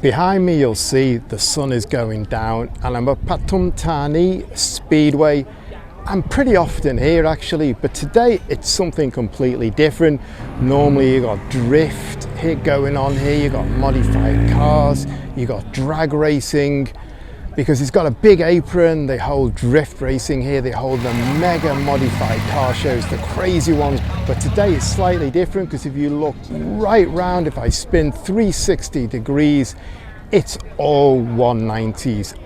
Behind me you'll see the sun is going down and I'm at Pathum Thani Speedway. I'm pretty often here actually, but today it's something completely different. Normally you got drift here going on here, you got modified cars, you got drag racing, because it's got a big apron. They hold drift racing here, they hold the mega modified car shows, the crazy ones. But today it's slightly different because if you look right round, if I spin 360 degrees, it's all 190s.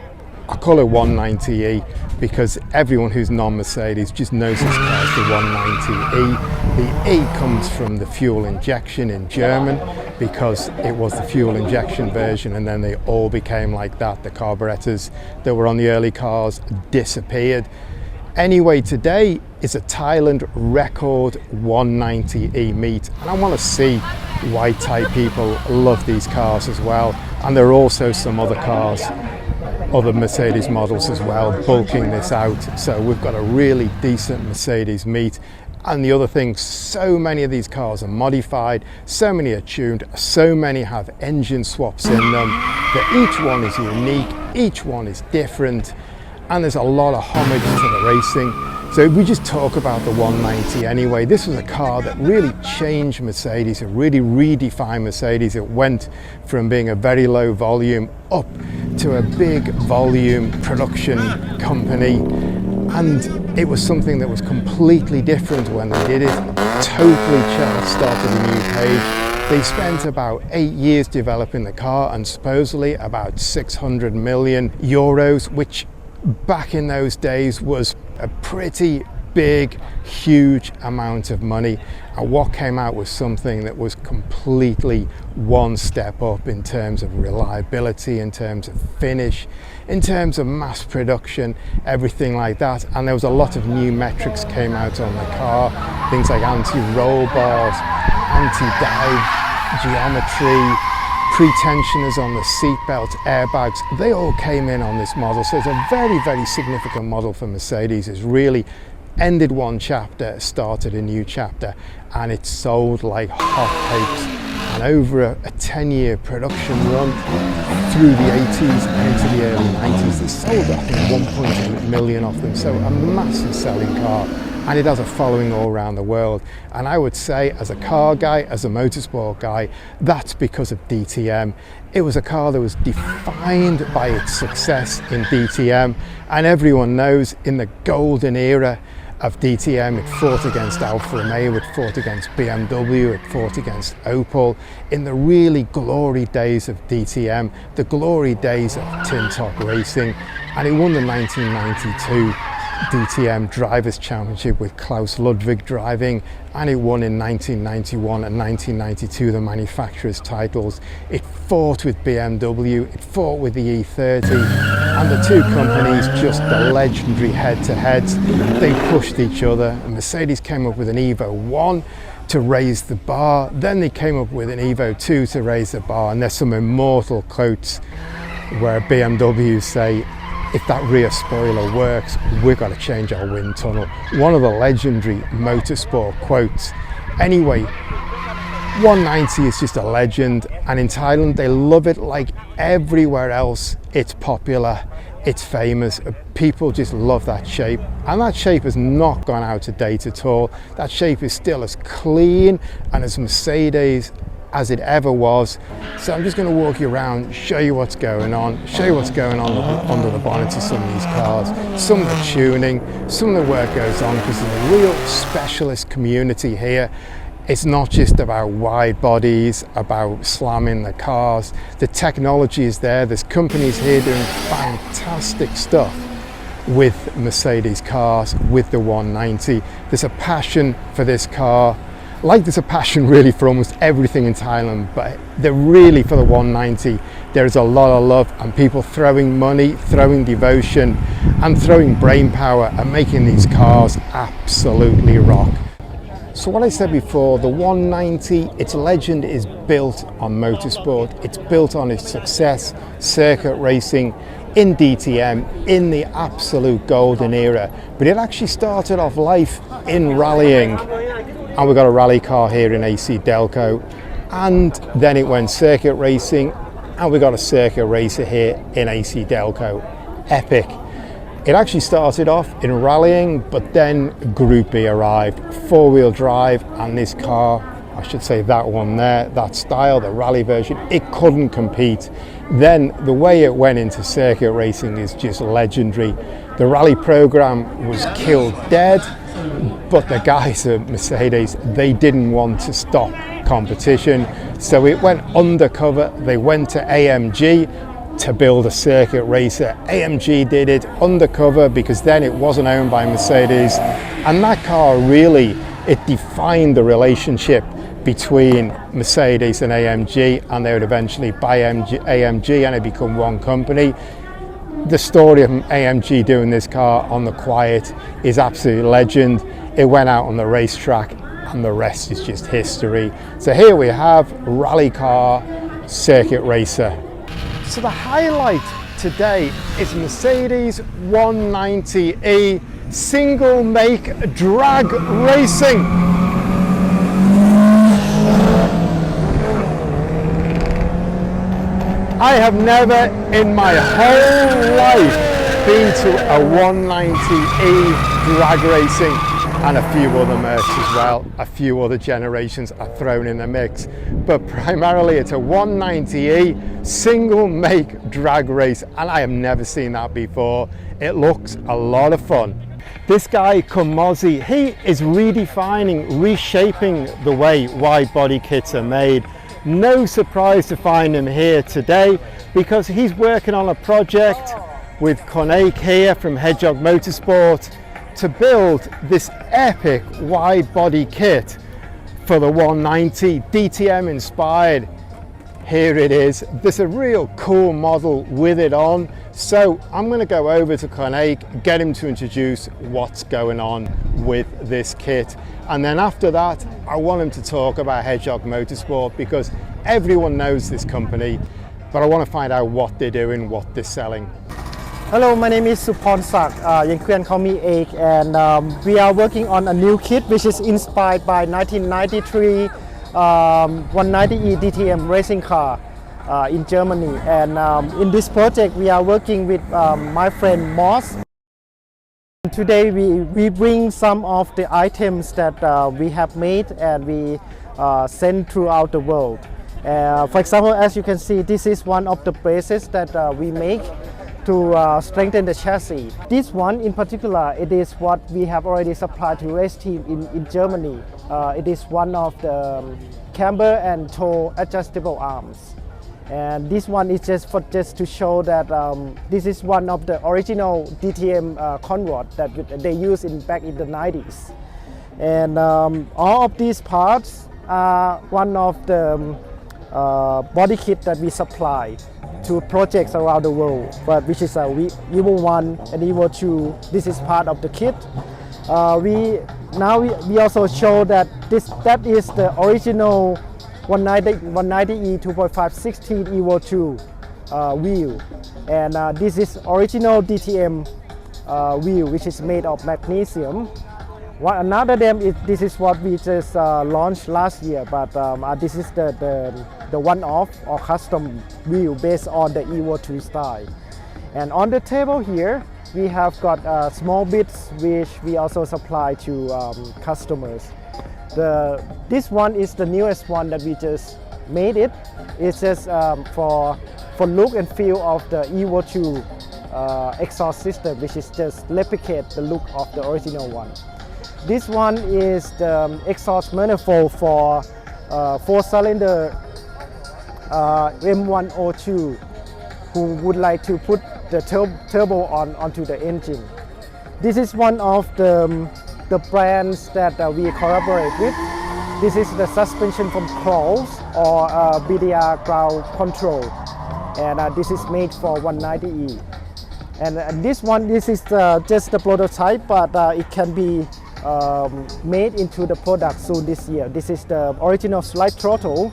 I call it 190E because everyone who's non-Mercedes just knows this car as the 190E. The E comes from the fuel injection in German because it was the fuel injection version and then they all became like that. The carburetors that were on the early cars disappeared. Anyway, today is a Thailand record 190E meet and I want to see why Thai people love these cars as well. And there are also some other cars, other Mercedes models as well, bulking this out. So we've got a really decent Mercedes meet. And the other thing, so many of these cars are modified, so many are tuned, so many have engine swaps in them, that each one is unique, each one is different, and there's a lot of homage to the racing. So if we just talk about the 190 anyway, this was a car that really changed Mercedes, it really redefined Mercedes. It went from being a very low volume up to a big volume production company. And it was something that was completely different when they did it. Totally started a new page. They spent about 8 years developing the car and supposedly about 600 million euros, which back in those days was a pretty big, huge amount of money. And what came out was something that was completely one step up in terms of reliability, in terms of finish, in terms of mass production, everything like that. And there was a lot of new metrics came out on the car, things like anti-roll bars, anti-dive geometry, pre-tensioners on the seatbelt, airbags, they all came in on this model. So it's a very, very significant model for Mercedes. It's really ended one chapter, started a new chapter, and it sold like hotcakes. And over a 10-year production run through the 80s and into the early 90s, they sold I think 1.8 million of them. So a massive selling car. And it has a following all around the world. And I would say, as a car guy, as a motorsport guy, that's because of DTM. It was a car that was defined by its success in DTM. And everyone knows in the golden era of DTM, it fought against Alfa Romeo, it fought against BMW, it fought against Opel. In the really glory days of DTM, the glory days of Tin Top Racing. And it won the 1992 DTM Drivers' Championship with Klaus Ludwig driving, and it won in 1991 and 1992 the manufacturers' titles. It fought with BMW, it fought with the E30, and the two companies, just the legendary head-to-heads, they pushed each other. And Mercedes came up with an Evo 1 to raise the bar, then they came up with an Evo 2 to raise the bar, and there's some immortal quotes where BMW say, if that rear spoiler works, we've got to change our wind tunnel. One of the legendary motorsport quotes. Anyway, 190 is just a legend, and in Thailand they love it like everywhere else. It's popular, it's famous, people just love that shape, and that shape has not gone out of date at all. That shape is still as clean and as Mercedes as it ever was. So I'm just going to walk you around, show you what's going on, show you what's going on under the bonnet of some of these cars. Some of the tuning, some of the work goes on because there's a real specialist community here. It's not just about wide bodies, about slamming the cars. The technology is there. There's companies here doing fantastic stuff with Mercedes cars, with the 190. There's a passion for this car. Like there's a passion really for almost everything in Thailand, but they're really for the 190. There's a lot of love and people throwing money, throwing devotion and throwing brain power and making these cars absolutely rock. So what I said before, the 190, its legend is built on motorsport. It's built on its success, circuit racing, in DTM, in the absolute golden era. But it actually started off life in rallying. And we've got a rally car here in AC Delco, and then it went circuit racing, And we got a circuit racer here in AC Delco, epic. It actually started off in rallying, but then Group B arrived, four-wheel drive, and this car, I should say that one there, that style, the rally version, it couldn't compete. Then the way it went into circuit racing is just legendary. The rally program was killed dead, but the guys at Mercedes, they didn't want to stop competition, so it went undercover. They went to AMG to build a circuit racer. AMG did it undercover because then it wasn't owned by Mercedes, and that car really, it defined the relationship between Mercedes and AMG, and they would eventually buy AMG and it become one company. The story of AMG doing this car on the quiet is absolute legend. It went out on the racetrack and the rest is just history. So here we have rally car circuit racer. So the highlight today is Mercedes 190e single make drag racing. I have never in my whole life been to a 190e drag racing, and a few other mercs as well. A few other generations are thrown in the mix, but primarily it's a 190e single make drag race, and I have never seen that before. It looks a lot of fun. This guy Kummozi, he is redefining, reshaping the way wide body kits are made. No surprise to find him here today because he's working on a project with Koneik here from Hedgehog Motorsport to build this epic wide body kit for the 190, DTM inspired. Here it is. There's a real cool model with it on. So I'm going to go over to Koneik, get him to introduce what's going on with this kit. And then after that, I want him to talk about Hedgehog Motorsport because everyone knows this company, but I want to find out what they're doing, what they're selling. Hello, my name is Supornsak. You can call me Egg, and we are working on a new kit which is inspired by 1993 190e DTM racing car in Germany. And in this project, we are working with my friend Moss. Today, we bring some of the items that we have made and we send throughout the world. For example, as you can see, this is one of the braces that we make to strengthen the chassis. This one in particular, it is what we have already supplied to race team in Germany. It is one of the camber and toe adjustable arms. And this one is just to show that this is one of the original DTM conrod that they used back in the 90s. And all of these parts are one of the body kit that we supply to projects around the world, but which is Evo 1 and Evo 2. This is part of the kit. We also show that that is the original 190e 2.5 16 Evo 2 wheel, and this is original DTM wheel, which is made of magnesium. Another this is what we just launched last year, but this is the one-off or custom wheel based on the Evo 2 style. And on the table here, we have got small bits which we also supply to customers. This one is the newest one that we just made it. It's just for look and feel of the Evo 2 exhaust system, which is just replicate the look of the original one. This one is the exhaust manifold for 4-cylinder M102 who would like to put the turbo onto the engine. This is one of the brands that we collaborate with. This is the suspension from Kroll's or BDR ground control, and this is made for 190e. And this is just the prototype, but it can be made into the product soon this year. This is the original slide throttle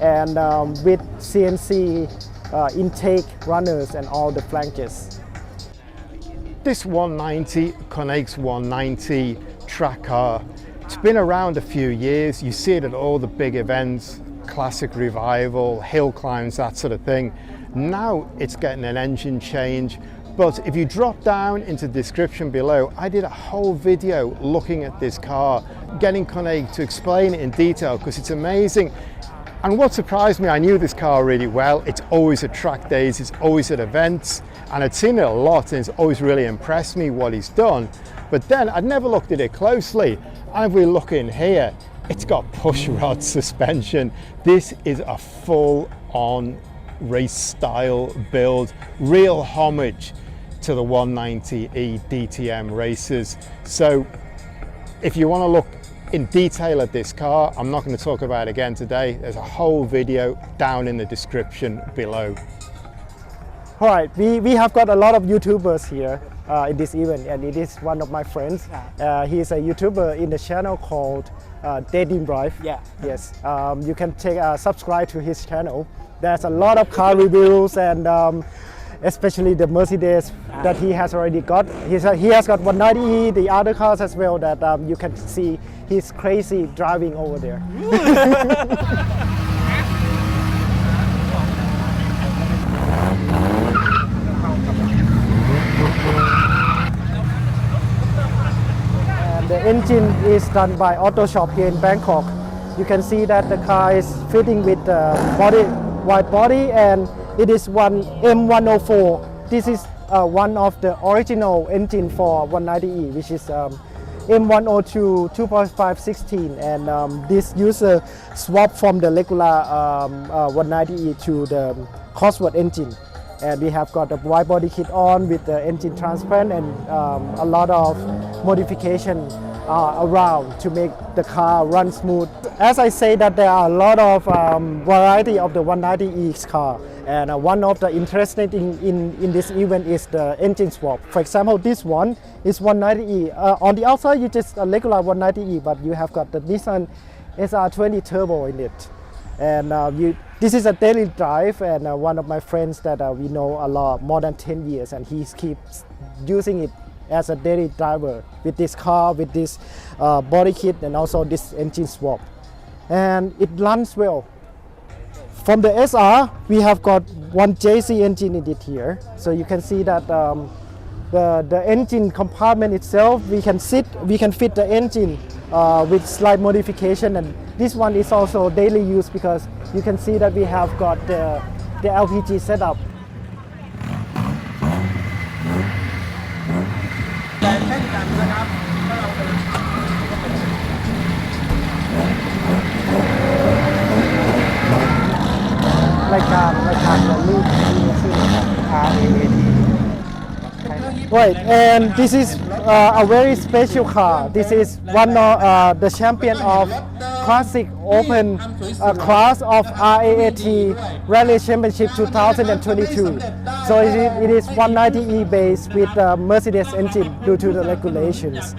and with CNC intake runners and all the flanges. This 190, Koneik's 190 track car, it's been around a few years. You see it at all the big events, classic revival, hill climbs, that sort of thing. Now it's getting an engine change. But if you drop down into the description below, I did a whole video looking at this car, getting Koenig to explain it in detail because it's amazing. And what surprised me, I knew this car really well. It's always at track days, it's always at events, and I'd seen it a lot, and it's always really impressed me what he's done. But then I'd never looked at it closely. And if we look in here, it's got push rod suspension. This is a full-on race style build, real homage to the 190e DTM races. So if you want to look in detail at this car, I'm not going to talk about it again today. There's a whole video down in the description below. All right, we have got a lot of YouTubers here in this event, and it is one of my friends. He is a YouTuber in the channel called Daydream Drive. Yeah. Yes, you can subscribe to his channel. There's a lot of car reviews and especially the Mercedes that he has already got. He has got 190e, the other cars as well that you can see he's crazy driving over there. And the engine is done by Otto Shop here in Bangkok. You can see that the car is fitting with wide body, and it is one M104. This is one of the original engine for 190e, which is M102 2.5 16, and this user swapped from the regular 190e to the Cosworth engine. And we have got a wide body kit on with the engine transparent and a lot of modification around to make the car run smooth. As I say that there are a lot of variety of the 190e car, and one of the interesting thing in this event is the engine swap. For example, this one is 190e. On the outside you just a regular 190e, but you have got the Nissan SR20 turbo in it. And this is a daily drive, and one of my friends that we know a lot, more than 10 years, and he keeps using it as a daily driver with this car, with this body kit, and also this engine swap. And it runs well. From the SR, we have got one JC engine in it here. So you can see that the engine compartment itself, we can fit the engine with slight modification, and this one is also daily use because you can see that we have got the LPG setup. Right, and this is a very special car. This is one of the champion of classic open class of RAAT Rally Championship 2022. So it is 190e based with Mercedes engine due to the regulations.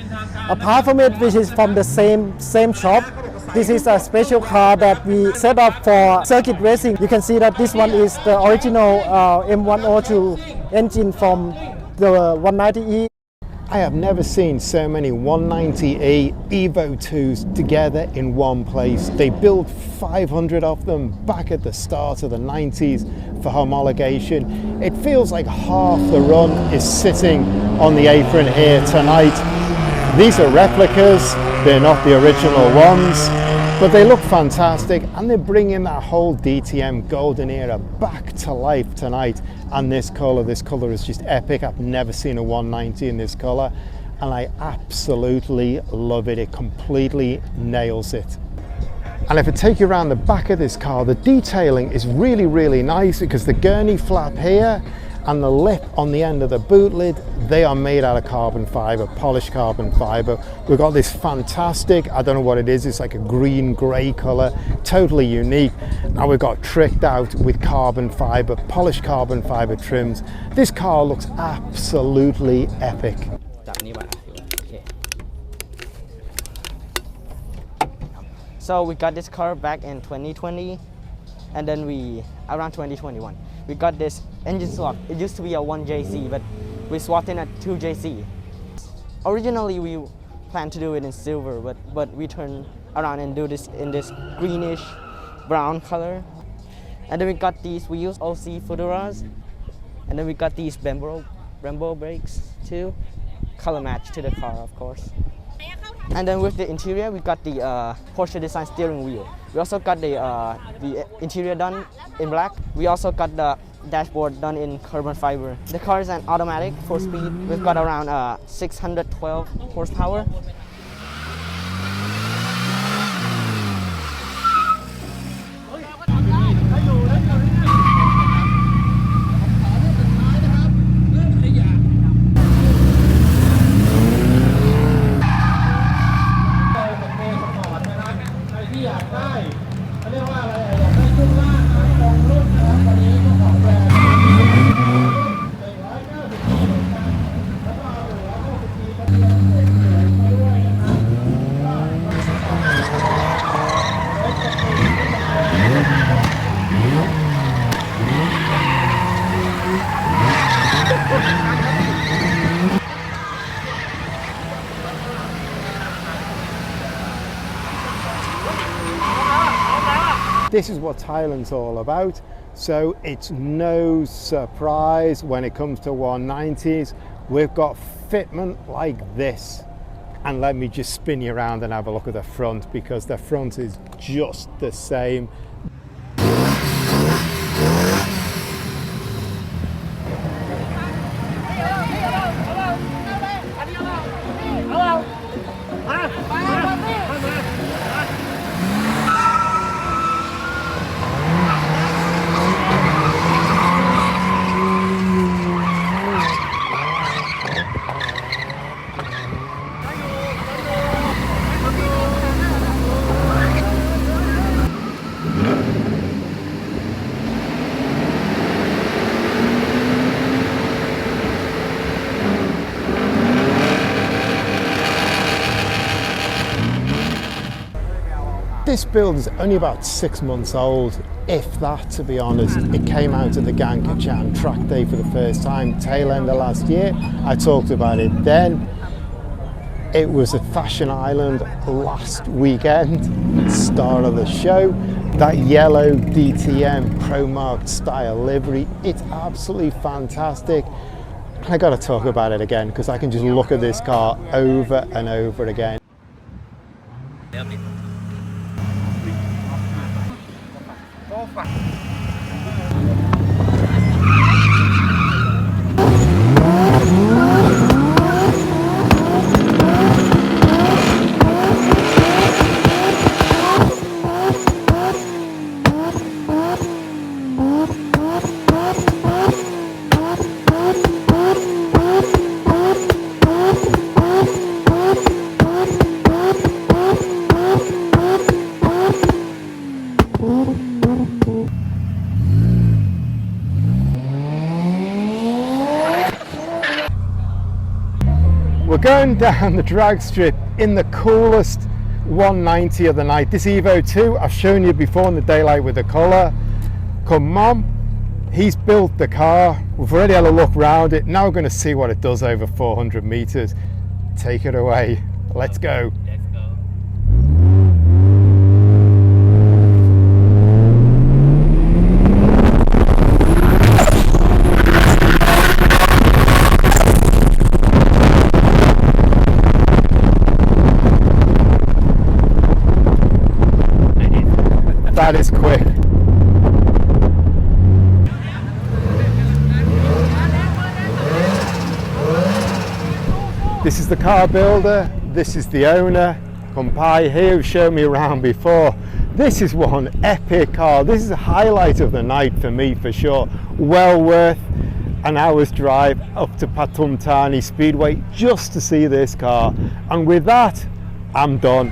Apart from it, which is from the same shop, this is a special car that we set up for circuit racing. You can see that this one is the original M102 engine from the 190e. I have never seen so many 190e Evo 2s together in one place. They built 500 of them back at the start of the 90s for homologation. It feels like half the run is sitting on the apron here tonight. These are replicas, they're not the original ones, but they look fantastic, and they're bringing that whole DTM golden era back to life tonight. And this color is just epic. I've never seen a 190 in this color, and I absolutely love it. It completely nails it. And if I take you around the back of this car, the detailing is really, really nice because the gurney flap here and the lip on the end of the boot lid, they are made out of carbon fiber, polished carbon fiber. We've got this fantastic, I don't know what it is, it's like a green gray color, totally unique. Now we've got tricked out with carbon fiber, polished carbon fiber trims. This car looks absolutely epic. So we got this car back in 2020, and then around 2021, we got this engine swap. It used to be a 1JC, but we swapped in a 2JC. Originally, we planned to do it in silver, but we turned around and do this in this greenish brown color. And then we got these wheels, OC Futuras. And then we got these Brembo brakes too. Color match to the car, of course. And then with the interior, we got the Porsche design steering wheel. We also got the interior done in black. We also got the dashboard done in carbon fiber. The car is an automatic 4-speed. We've got around 612 horsepower. This is what Thailand's all about, so it's no surprise when it comes to 190s. We've got fitment like this, and let me just spin you around and have a look at the front, because the front is just the same. This build is only about 6 months old, if that, to be honest. It came out of the Gankachan track day for the first time, tail end of last year. I talked about it then. It was at Fashion Island last weekend, start of the show. That yellow DTM Pro Marked style livery, it's absolutely fantastic. I gotta talk about it again because I can just look at this car over and over again. We're going down the drag strip in the coolest 190 of the night. This Evo 2, I've shown you before in the daylight with the colour. Come on, he's built the car. We've already had a look around it. Now we're going to see what it does over 400 meters. Take it away. Let's go. That is quick. This is the car builder, this is the owner, Kumpai here, who's shown me around before. This is one epic car. This is a highlight of the night for me, for sure. Well worth an hour's drive up to Pathum Thani Speedway just to see this car. And with that, I'm done.